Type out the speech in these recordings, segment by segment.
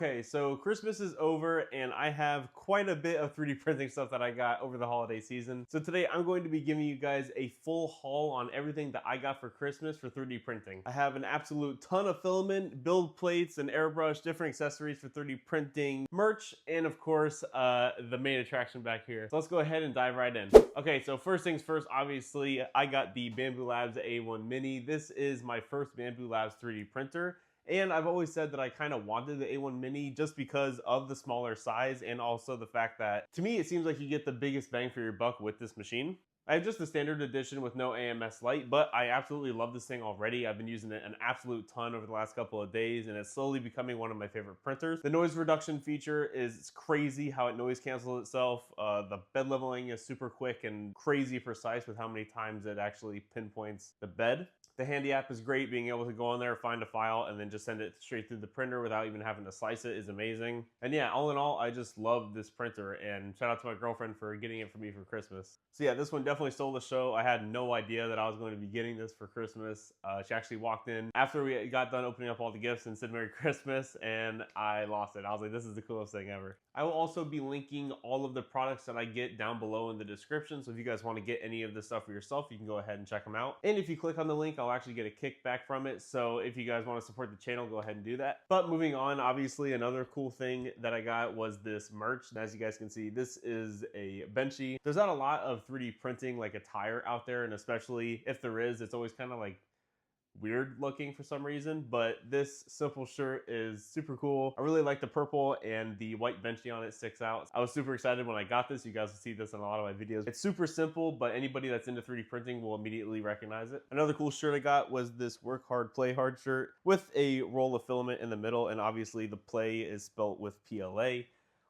Okay, so Christmas is over and I have quite a bit of 3D printing stuff that I got over the holiday season. So today I'm going to be giving you guys a full haul on everything that I got for Christmas for 3D printing. I have an absolute ton of filament, build plates, and airbrush, different accessories for 3D printing, merch, and of course, the main attraction back here. So let's go ahead and dive right in. Okay, so first things first, obviously, I got the Bambu Labs A1 Mini. This is my first Bambu Labs 3D printer. And I've always said that I kind of wanted the A1 Mini just because of the smaller size and also the fact that, to me, it seems like you get the biggest bang for your buck with this machine. I have just the standard edition with no AMS light, but I absolutely love this thing already. I've been using it an absolute ton over the last couple of days, and it's slowly becoming one of my favorite printers. The noise reduction feature is crazy how it noise cancels itself. The bed leveling is super quick and crazy precise with how many times it actually pinpoints the bed. The Handy app is great. Being able to go on there, find a file, and then just send it straight through the printer without even having to slice it is amazing. And yeah, all in all, I just love this printer, and shout out to my girlfriend for getting it for me for Christmas. So yeah, this one definitely stole the show. I had no idea that I was going to be getting this for Christmas. She actually walked in after we got done opening up all the gifts and said Merry Christmas, and I lost it. I was like, this is the coolest thing ever. I will also be linking all of the products that I get down below in the description, so if you guys want to get any of this stuff for yourself, you can go ahead and check them out. And if you click on the link, I'll actually get a kickback from it, so if you guys want to support the channel, go ahead and do that. But moving on, obviously another cool thing that I got was this merch. And as you guys can see, this is a benchy. There's not a lot of 3D printing like attire out there, and especially if there is, it's always kind of like weird looking for some reason, but this simple shirt is super cool. I really like the purple, and the white benchy on it sticks out. I was super excited when I got this. You guys will see this in a lot of my videos. It's super simple, but anybody that's into 3D printing will immediately recognize it. Another cool shirt I got was this work hard, play hard shirt with a roll of filament in the middle, and obviously the play is spelt with PLA.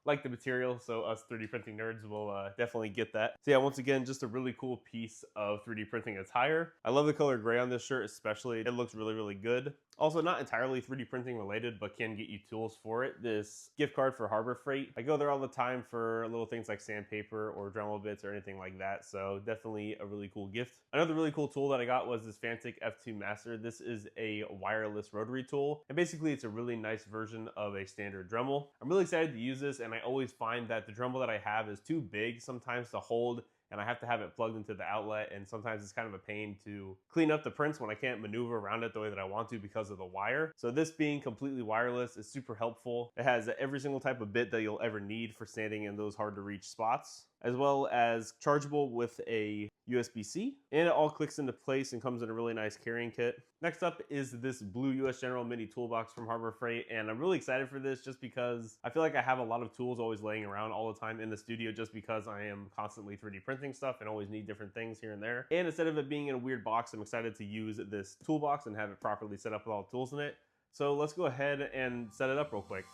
Like the material, so us 3D printing nerds will definitely get that. So yeah, once again, just a really cool piece of 3D printing attire. I love the color gray on this shirt especially. It looks really, really good. Also, not entirely 3D printing related, but can get you tools for it. This gift card for Harbor Freight. I go there all the time for little things like sandpaper or Dremel bits or anything like that, so definitely a really cool gift. Another really cool tool that I got was this Fantic F2 Master. This is a wireless rotary tool, and basically it's a really nice version of a standard Dremel. I'm really excited to use this, and I always find that the Dremel that I have is too big sometimes to hold, and I have to have it plugged into the outlet, and sometimes it's kind of a pain to clean up the prints when I can't maneuver around it the way that I want to because of the wire. So this being completely wireless is super helpful. It has every single type of bit that you'll ever need for sanding in those hard to reach spots, as well as chargeable with a USB-C, and it all clicks into place and comes in a really nice carrying kit. Next up is this blue US General Mini Toolbox from Harbor Freight, and I'm really excited for this just because I feel like I have a lot of tools always laying around all the time in the studio just because I am constantly 3D printing stuff and always need different things here and there. And instead of it being in a weird box, I'm excited to use this toolbox and have it properly set up with all the tools in it. So let's go ahead and set it up real quick.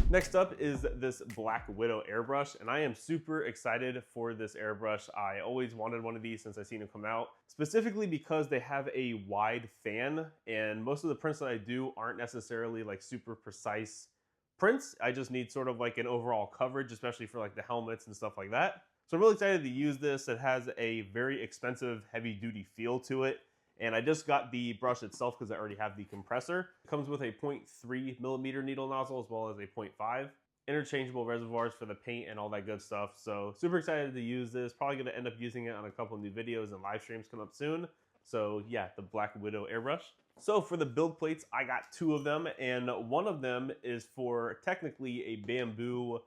Next up is this Black Widow airbrush, and I am super excited for this airbrush. I always wanted one of these since I've seen them come out, specifically because they have a wide fan, and most of the prints that I do aren't necessarily like super precise prints. I just need sort of like an overall coverage, especially for like the helmets and stuff like that. So I'm really excited to use this. It has a very expensive heavy duty feel to it. And I just got the brush itself because I already have the compressor. It comes with a 0.3 millimeter needle nozzle as well as a 0.5. Interchangeable reservoirs for the paint and all that good stuff. So super excited to use this. Probably gonna end up using it on a couple new videos and live streams come up soon. So yeah, the Black Widow airbrush. So for the build plates, I got two of them, and one of them is for technically a Bambu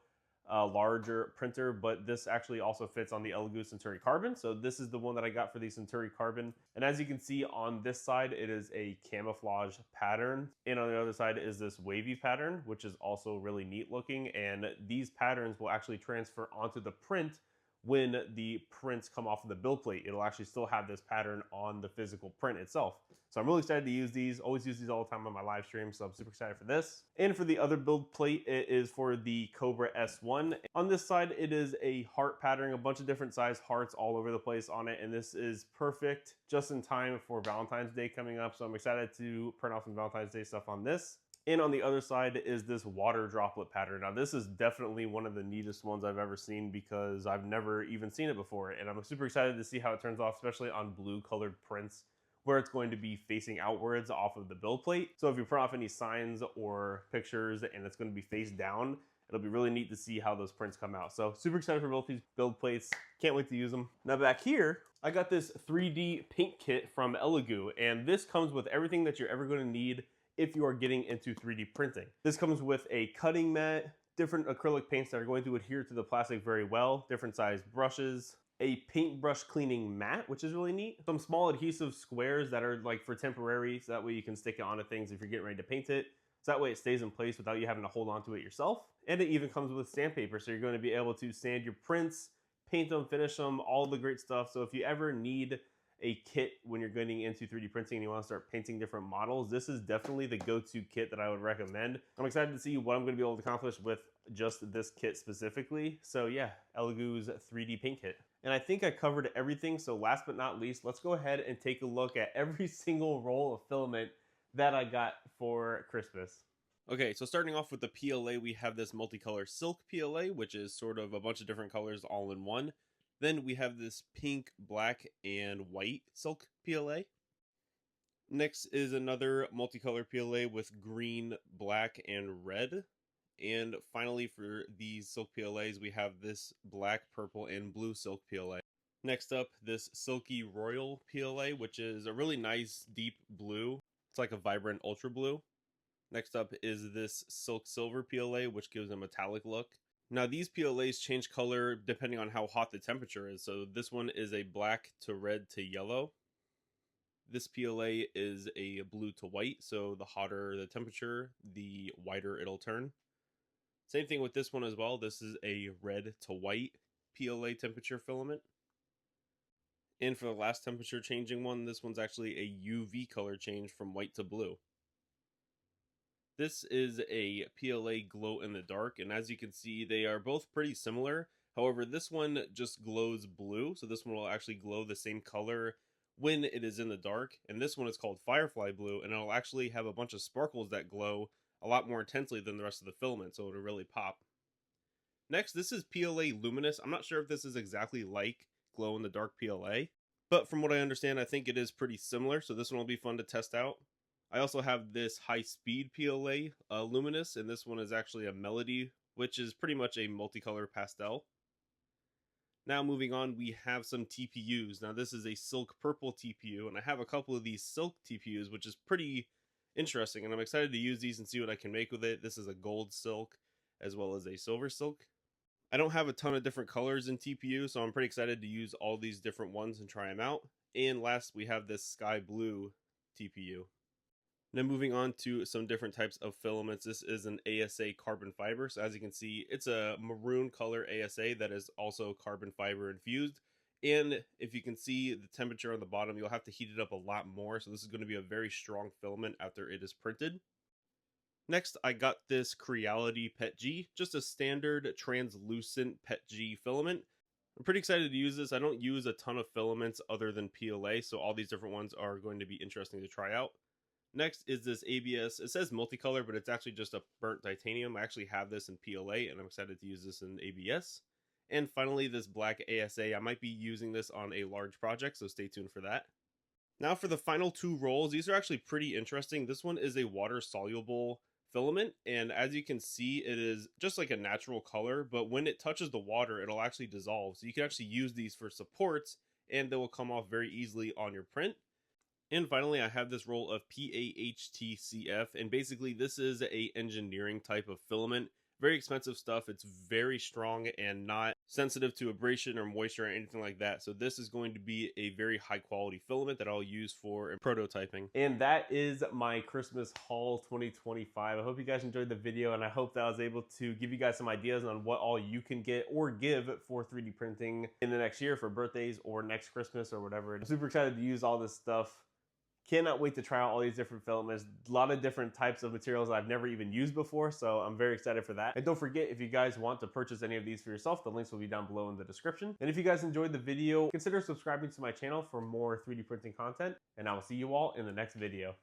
larger printer, but this actually also fits on the Elegoo Centauri Carbon. So this is the one that I got for the Centauri Carbon. And as you can see on this side, it is a camouflage pattern. And on the other side is this wavy pattern, which is also really neat looking. And these patterns will actually transfer onto the print when the prints come off of the build plate. It'll actually still have this pattern on the physical print itself. So I'm really excited to use these. Always use these all the time on my live stream, so I'm super excited for this. And for the other build plate, it is for the Cobra S1. On this side, it is a heart pattern, a bunch of different size hearts all over the place on it, and this is perfect just in time for Valentine's Day coming up, so I'm excited to print off some Valentine's Day stuff on this. And on the other side is this water droplet pattern. Now this is definitely one of the neatest ones I've ever seen because I've never even seen it before, and I'm super excited to see how it turns off, especially on blue colored prints where it's going to be facing outwards off of the build plate. So if you print off any signs or pictures and it's going to be face down, it'll be really neat to see how those prints come out. So super excited for both these build plates. Can't wait to use them. Now back here, I got this 3D paint kit from Elegoo, and this comes with everything that you're ever going to need if you are getting into 3D printing. This comes with a cutting mat, different acrylic paints that are going to adhere to the plastic very well, different size brushes, a paintbrush cleaning mat, which is really neat, some small adhesive squares that are like for temporary, so that way you can stick it onto things if you're getting ready to paint it. So that way it stays in place without you having to hold on to it yourself. And it even comes with sandpaper, so you're going to be able to sand your prints, paint them, finish them, all the great stuff. So if you ever need a kit when you're getting into 3D printing and you want to start painting different models, this is definitely the go-to kit that I would recommend. I'm excited to see what I'm going to be able to accomplish with just this kit specifically. So yeah, Elegoo's 3D paint kit. And I think I covered everything, so last but not least, let's go ahead and take a look at every single roll of filament that I got for Christmas. Okay, so starting off with the PLA, we have this multicolor silk PLA, which is sort of a bunch of different colors all in one. Then we have this pink, black, and white silk PLA. Next is another multicolor PLA with green, black, and red. And finally, for these silk PLAs, we have this black, purple, and blue silk PLA. Next up, this silky royal PLA, which is a really nice deep blue. It's like a vibrant ultra blue. Next up is this silk silver PLA, which gives a metallic look. Now these PLAs change color depending on how hot the temperature is. So this one is a black to red to yellow. This PLA is a blue to white, so the hotter the temperature, the whiter it'll turn. Same thing with this one as well. This is a red to white PLA temperature filament. And for the last temperature changing one, this one's actually a UV color change from white to blue. This is a PLA glow in the dark, and as you can see, they are both pretty similar. However, this one just glows blue, so this one will actually glow the same color when it is in the dark. And this one is called Firefly Blue, and it'll actually have a bunch of sparkles that glow a lot more intensely than the rest of the filament, so it'll really pop. Next, this is PLA Luminous. I'm not sure if this is exactly like glow in the dark PLA, but from what I understand, I think it is pretty similar, so this one will be fun to test out. I also have this high speed PLA Luminous, and this one is actually a Melody, which is pretty much a multicolor pastel. Now moving on, we have some TPUs. Now this is a silk purple TPU, and I have a couple of these silk TPUs, which is pretty interesting, and I'm excited to use these and see what I can make with it. This is a gold silk as well as a silver silk. I don't have a ton of different colors in TPU, so I'm pretty excited to use all these different ones and try them out. And last, we have this sky blue TPU. Now moving on to some different types of filaments. This is an ASA carbon fiber. So as you can see, it's a maroon color ASA that is also carbon fiber infused. And if you can see the temperature on the bottom, you'll have to heat it up a lot more. So this is going to be a very strong filament after it is printed. Next, I got this Creality PETG, just a standard translucent PETG filament. I'm pretty excited to use this. I don't use a ton of filaments other than PLA, so all these different ones are going to be interesting to try out. Next is this ABS. It says multicolor, but it's actually just a burnt titanium. I actually have this in PLA, and I'm excited to use this in ABS. And finally, this black ASA. I might be using this on a large project, so stay tuned for that. Now for the final two rolls, these are actually pretty interesting. This one is a water-soluble filament, and as you can see, it is just like a natural color, but when it touches the water, it'll actually dissolve. So you can actually use these for supports, and they will come off very easily on your print. And finally, I have this roll of PAHTCF, and basically this is a engineering type of filament. very expensive stuff. It's very strong and not sensitive to abrasion or moisture or anything like that. So this is going to be a very high quality filament that I'll use for prototyping. And that is my Christmas haul 2025. I hope you guys enjoyed the video, and I hope that I was able to give you guys some ideas on what all you can get or give for 3D printing in the next year for birthdays or next Christmas or whatever. I'm super excited to use all this stuff. Cannot wait to try out all these different filaments, a lot of different types of materials that I've never even used before, so I'm very excited for that. And don't forget, if you guys want to purchase any of these for yourself, the links will be down below in the description. And if you guys enjoyed the video, consider subscribing to my channel for more 3D printing content, and I will see you all in the next video.